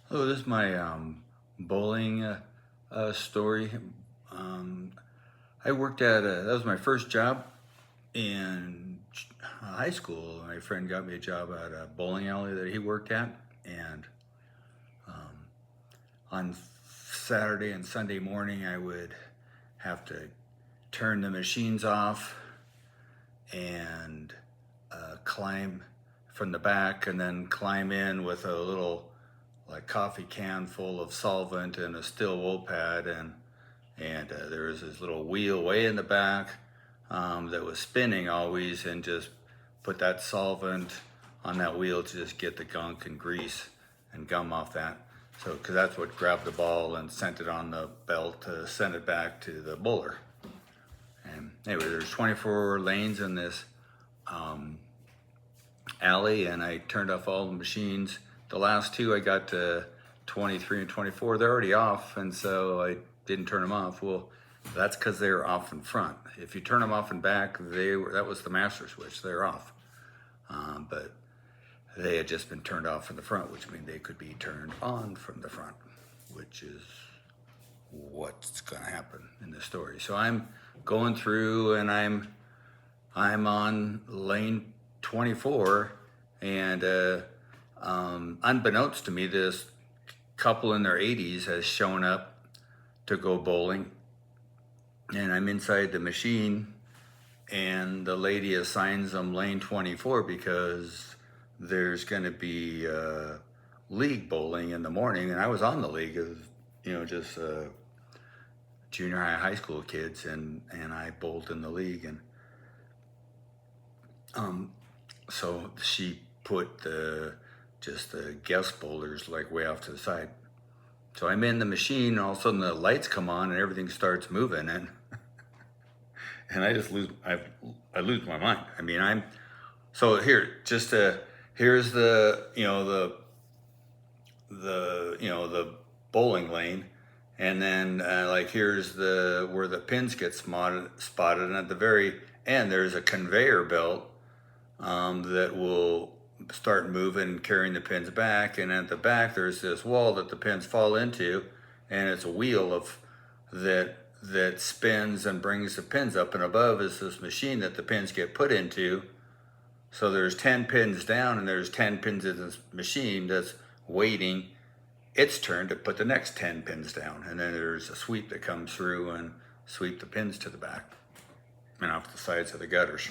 Hello, this is my bowling story. Um, I worked at that was my first job in high school. My friend got me a job at a bowling alley that he worked at, and on Saturday and Sunday morning, I would have to turn the machines off and climb from the back, and then climb in with a little like coffee can full of solvent and a steel wool pad, and there was this little wheel way in the back that was spinning always, and just put that solvent on that wheel to just get the gunk and grease and gum off that. So, because that's what grabbed the ball and sent it on the belt to send it back to the bowler. And anyway, there's 24 lanes in this alley, and I turned off all the machines. The last two I got to 23 and 24, they're already off, and so I didn't turn them off. Well, that's because they were off in front. If you turn them off in back, that was the master switch. They're off, but they had just been turned off from the front, which means they could be turned on from the front, which is what's going to happen in this story. So I'm going through, and I'm on lane 24, and unbeknownst to me, this couple in their 80s has shown up to go bowling, and I'm inside the machine, and the lady assigns them lane 24 because there's going to be league bowling in the morning, and I was on the league of, just junior high school kids, and I bowled in the league, and so she put just the guest bowlers like way off to the side. So I'm in the machine, and all of a sudden the lights come on and everything starts moving, and I just I lose my mind. I mean, so here's the bowling lane, and then like here's the where the pins get spotted, and at the very end there's a conveyor belt that will start moving and carrying the pins back, and at the back there's this wall that the pins fall into, and it's a wheel of that spins and brings the pins up, and above is this machine that the pins get put into. So there's 10 pins down, and there's 10 pins in this machine that's waiting its turn to put the next 10 pins down, and then there's a sweep that comes through and sweep the pins to the back and off the sides of the gutters.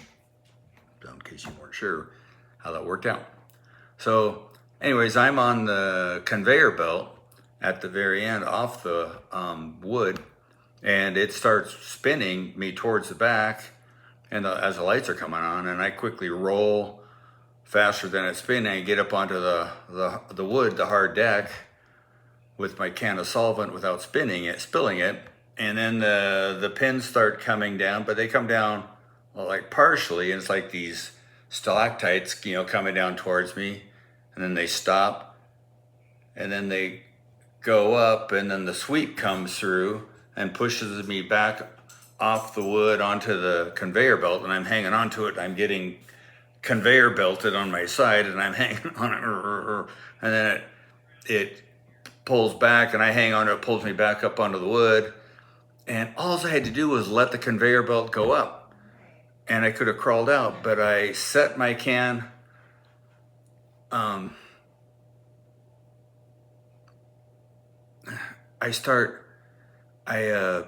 So in case you weren't sure how that worked out. So anyways, I'm on the conveyor belt at the very end off the wood, and it starts spinning me towards the back, and as the lights are coming on, and I quickly roll faster than it's spinning, I get up onto the wood, the hard deck, with my can of solvent without spilling it, and then the pins start coming down, but they come down like partially, and it's like these stalactites, coming down towards me, and then they stop, and then they go up, and then the sweep comes through and pushes me back off the wood onto the conveyor belt, and I'm hanging onto it. I'm getting conveyor belted on my side, and I'm hanging on it, and then it pulls back, and I hang on to it, pulls me back up onto the wood, and all I had to do was let the conveyor belt go up, and I could have crawled out, but I set my can I start I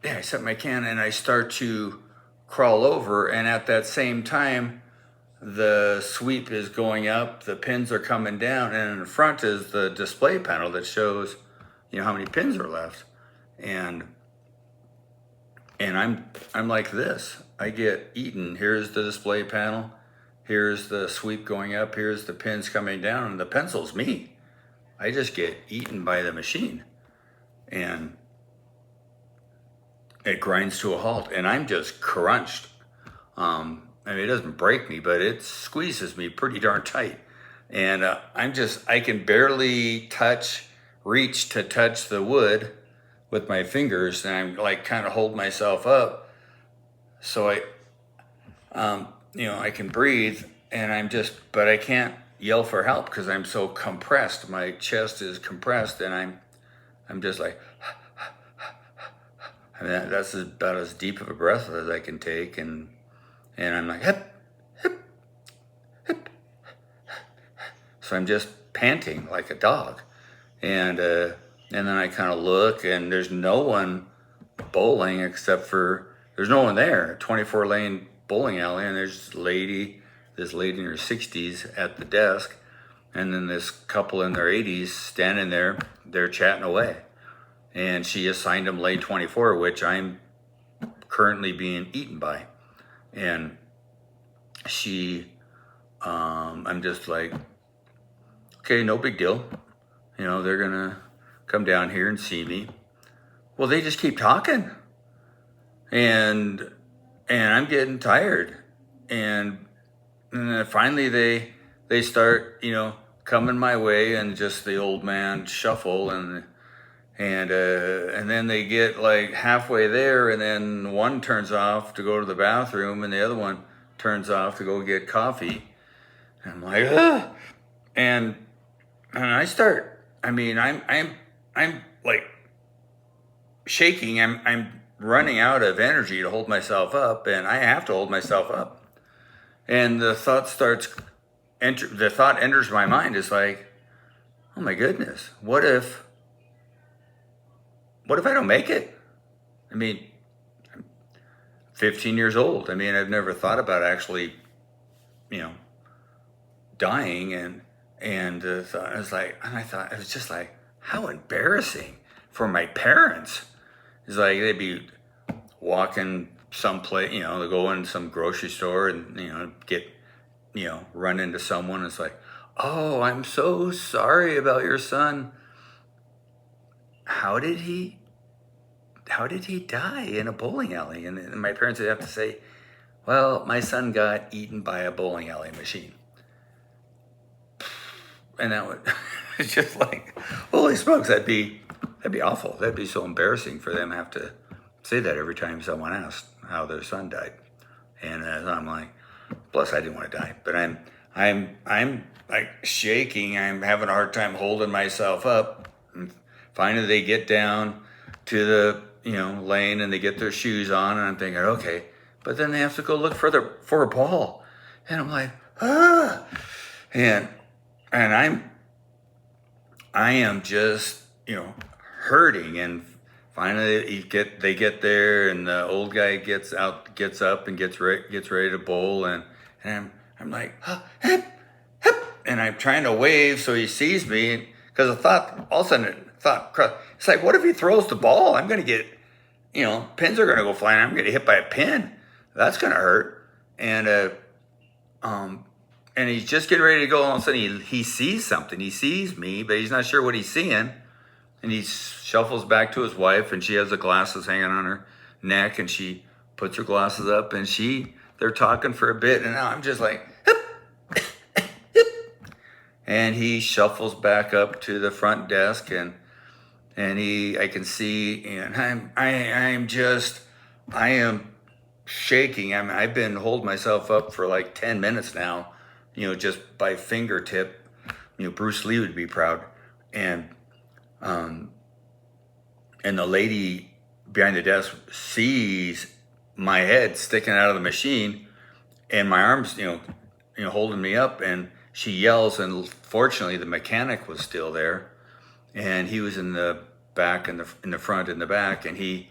I set my can, and I start to crawl over, and at that same time the sweep is going up, the pins are coming down, and in front is the display panel that shows how many pins are left, and I'm like this. I get eaten. Here's the display panel, here's the sweep going up, here's the pins coming down, and the pencil's me. I just get eaten by the machine, and it grinds to a halt, and I'm just crunched. I mean, it doesn't break me, but it squeezes me pretty darn tight. And I can barely reach to touch the wood with my fingers, and I'm like kind of hold myself up so I can breathe, and but I can't yell for help because I'm so compressed. My chest is compressed, and I'm just like, I mean, that's about as deep of a breath as I can take, and I'm like, hip, hip, hip. So I'm just panting like a dog, and then I kind of look, and there's no one bowling except for there's no one there. 24 lane bowling alley, and there's this lady in her 60s at the desk, and then this couple in their 80s standing there. They're chatting away, and she assigned them lane 24, which I'm currently being eaten by, and I'm just like, okay, no big deal. You know, they're gonna come down here and see me. Well, they just keep talking, and I'm getting tired, and then finally they start, coming my way, and just the old man shuffle, and then they get like halfway there, and then one turns off to go to the bathroom, and the other one turns off to go get coffee. And I'm like, ugh. And I start. I mean, I'm like shaking. I'm running out of energy to hold myself up, and I have to hold myself up. And the thought enters my mind. It's like, oh my goodness, what if I don't make it? I mean, I'm 15 years old. I mean, I've never thought about actually, dying, and I thought it was just like, how embarrassing for my parents. It's like they'd be walking someplace, they go in some grocery store and get, run into someone. It's like, oh, I'm so sorry about your son. How did he die in a bowling alley? And my parents would have to say, well, my son got eaten by a bowling alley machine. And that would, it's just like, holy smokes, that'd be awful. That'd be so embarrassing for them to have to say that every time someone asked how their son died. And I'm like, plus I didn't want to die, but I'm like shaking. I'm having a hard time holding myself up. And finally they get down to the, lane, and they get their shoes on, and I'm thinking, okay, but then they have to go look for a ball. And I'm like, ah, and I am just, hurting. And finally they get there, and the old guy gets up and gets ready to bowl, and I'm like, hip, hip, and I'm trying to wave so he sees me, because all of a sudden it's like, what if he throws the ball? I'm gonna get, pins are gonna go flying. I'm gonna get hit by a pin. That's gonna hurt. And he's just getting ready to go. All of a sudden, he sees something. He sees me, but he's not sure what he's seeing. And he shuffles back to his wife, and she has the glasses hanging on her neck, and she puts her glasses up, and they're talking for a bit, and now I'm just like, hip, hip. And he shuffles back up to the front desk, and I can see, and I am shaking. I've been holding myself up for like 10 minutes now, just by fingertip. Bruce Lee would be proud. And the lady behind the desk sees my head sticking out of the machine, and my arms, holding me up, and she yells. And fortunately, the mechanic was still there, and he was in the back, in the front, in the back, and he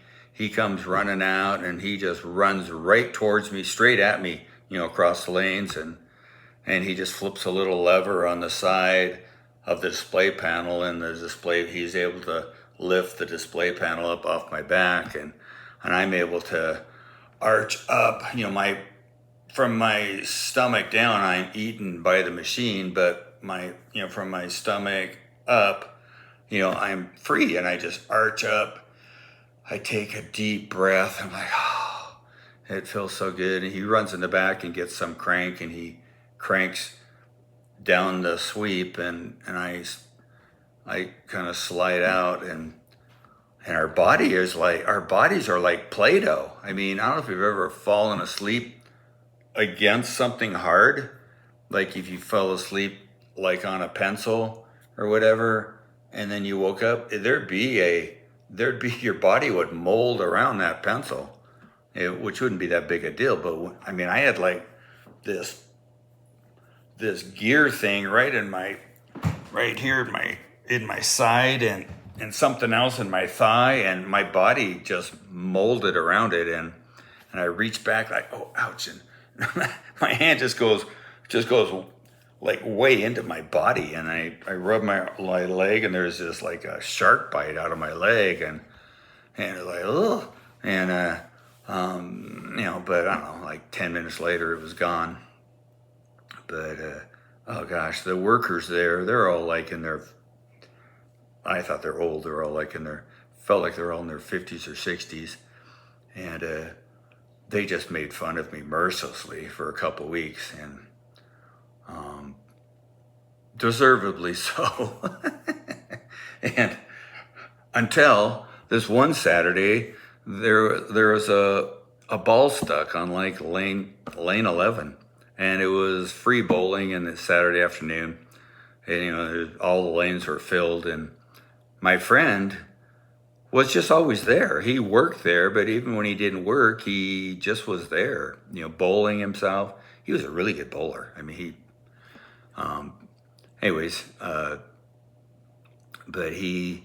comes running out, and he just runs right towards me, straight at me, across the lanes, and he just flips a little lever on the side of the display panel, and he's able to lift the display panel up off my back, and I'm able to arch up, from my stomach down, I'm eaten by the machine, but from my stomach up, I'm free, and I just arch up. I take a deep breath. I'm like, oh, it feels so good. And he runs in the back and gets some crank, and he cranks down the sweep, and I kind of slide out, and our bodies are like Play-Doh. I mean, I don't know if you've ever fallen asleep against something hard. Like if you fell asleep like on a pencil or whatever, and then you woke up, there'd be your body would mold around that pencil, which wouldn't be that big a deal. But I mean, I had like this gear thing right here in my side, and something else in my thigh, and my body just molded around it, and I reached back like, oh, ouch, and my hand just goes like way into my body, and I rub my leg, and there's this like a shark bite out of my leg, and it's like, oh, and but I don't know, like 10 minutes later it was gone. But oh gosh, the workers there, they're all like in their, I thought they're old, they're all like felt like they're all in their 50s or 60s, and they just made fun of me mercilessly for a couple weeks, and deservedly so. And until this one Saturday, there was a ball stuck on like lane 11, and it was free bowling, and it's Saturday afternoon, and all the lanes were filled, and my friend was just always there. He worked there, but even when he didn't work, he just was there, bowling himself. He was a really good bowler. I mean, but he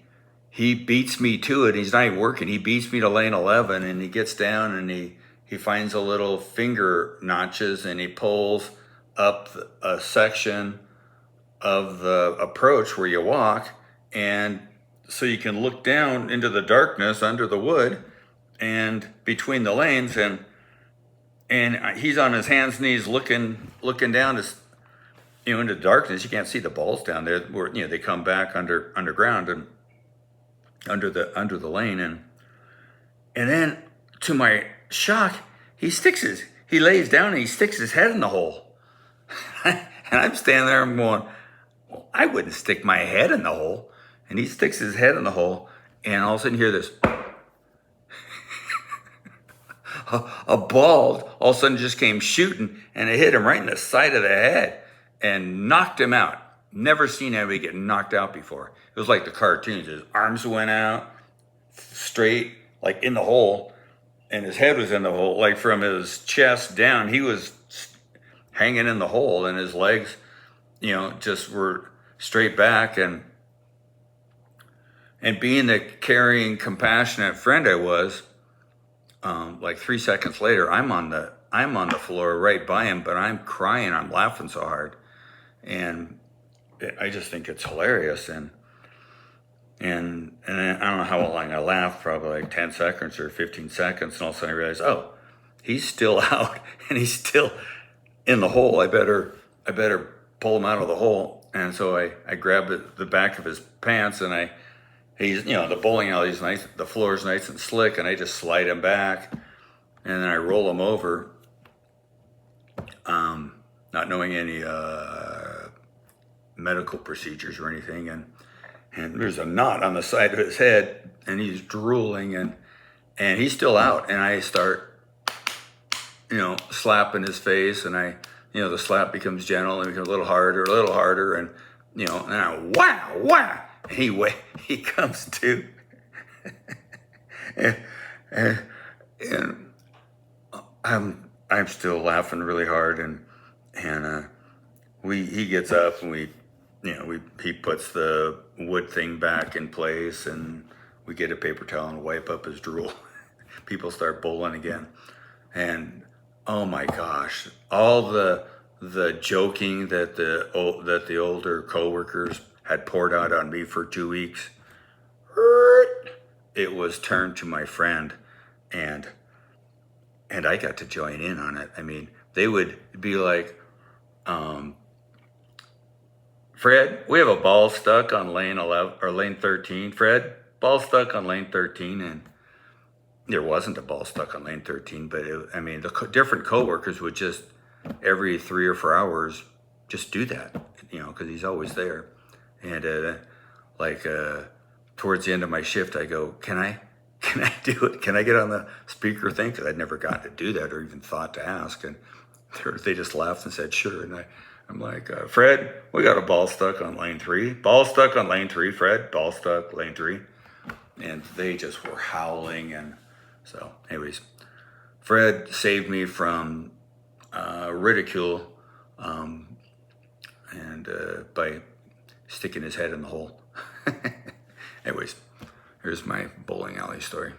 beats me to it. He's not even working. He beats me to lane 11, and he gets down, and he finds a little finger notches, and he pulls up a section of the approach where you walk, and so you can look down into the darkness under the wood and between the lanes, and he's on his hands and knees looking down into the darkness. You can't see the balls down there where they come back underground and under the lane, and then to my shock, he lays down and he sticks his head in the hole. And I'm standing there and going, well, I wouldn't stick my head in the hole. And he sticks his head in the hole, and all of a sudden you hear this. A ball all of a sudden just came shooting, and it hit him right in the side of the head and knocked him out. Never seen anybody get knocked out before. It was like the cartoons. His arms went out straight, like in the hole, and his head was in the hole. Like from his chest down, he was hanging in the hole, and his legs, just were straight back. And being the caring, compassionate friend I was, like 3 seconds later, I'm on the floor right by him, but I'm crying. I'm laughing so hard, and I just think it's hilarious. And I don't know how long I laughed, probably like 10 seconds or 15 seconds, and all of a sudden I realized, oh, he's still out, and he's still in the hole. I better pull him out of the hole. And so I grabbed the back of his pants, and he's, the bowling alley's nice, the floor's nice and slick, and I just slide him back, and then I roll him over, not knowing any medical procedures or anything, and there's a knot on the side of his head, and he's drooling, and he's still out, and I start, slapping his face, and the slap becomes gentle and becomes a little harder, and and I wow. He comes to, and I'm still laughing really hard, and he gets up, and he puts the wood thing back in place, and we get a paper towel and wipe up his drool. People start bowling again, and oh my gosh, all the joking that the older coworkers had poured out on me for 2 weeks, it was turned to my friend, and I got to join in on it. I mean, they would be like, Fred, we have a ball stuck on lane 11 or lane 13. Fred, ball stuck on lane 13, and there wasn't a ball stuck on lane 13, but the different coworkers would just every 3 or 4 hours just do that, because he's always there. And towards the end of my shift, I go, can I do it? Can I get on the speaker thing? Because I'd never gotten to do that or even thought to ask. And they just laughed and said, sure. And I'm like, Fred, we got a ball stuck on lane 3. Ball stuck on lane 3, Fred. Ball stuck, lane 3. And they just were howling. And so, anyways, Fred saved me from ridicule and by sticking his head in the hole. Anyways, here's my bowling alley story.